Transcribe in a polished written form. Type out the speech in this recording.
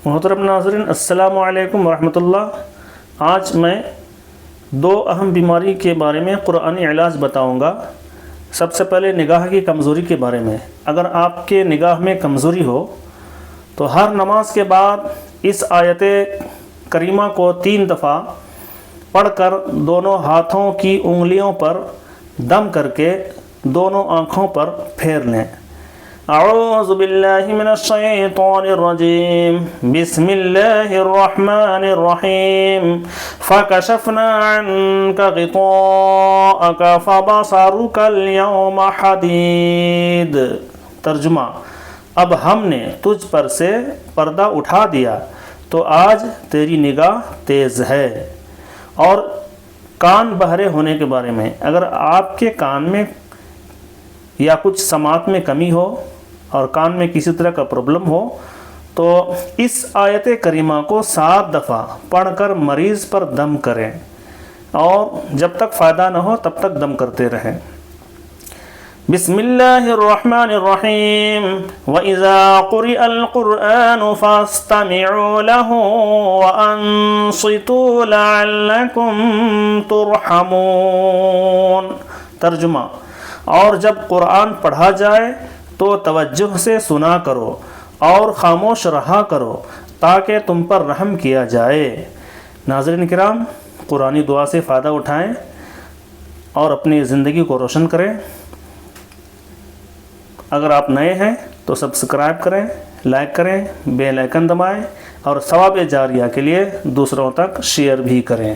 محترم ناظرین، السلام علیکم ورحمۃ اللہ۔ آج میں دو اہم بیماری کے بارے میں قرآنی علاج بتاؤں گا۔ سب سے پہلے نگاہ کی کمزوری کے بارے میں۔ اگر آپ کے نگاہ میں کمزوری ہو تو ہر نماز کے بعد اس آیت کریمہ کو 3 دفعہ پڑھ کر دونوں ہاتھوں کی انگلیوں پر دم کر کے دونوں آنکھوں پر پھیر لیں۔ اعوذ باللہ من الشیطان الرجیم، بسم اللہ الرحمن الرحیم، فکشفنا عنک غطاءک فبصرک اليوم حدید۔ ترجمہ: اب ہم نے تجھ پر سے پردہ اٹھا دیا تو آج تیری نگاہ تیز ہے۔ اور کان بہرے ہونے کے بارے میں، اگر آپ کے کان میں یا کچھ سماعت میں کمی ہو اور کان میں کسی طرح کا پرابلم ہو تو اس آیت کریمہ کو 7 دفعہ پڑھ کر مریض پر دم کریں، اور جب تک فائدہ نہ ہو تب تک دم کرتے رہیں۔ بسم اللہ الرحمن الرحیم، وَإِذَا قُرِئَ الْقُرْآنُ فَاسْتَمِعُوا لَهُ وَأَنصِتُوا لَعَلَّكُمْ تُرْحَمُونَ۔ ترجمہ: اور جب قرآن پڑھا جائے تو توجہ سے سنا کرو اور خاموش رہا کرو تاکہ تم پر رحم کیا جائے۔ ناظرین کرام، قرآنی دعا سے فائدہ اٹھائیں اور اپنی زندگی کو روشن کریں۔ اگر آپ نئے ہیں تو سبسکرائب کریں، لائک کریں، بیل آئیکن دبائیں اور ثواب جاریہ کے لیے دوسروں تک شیئر بھی کریں۔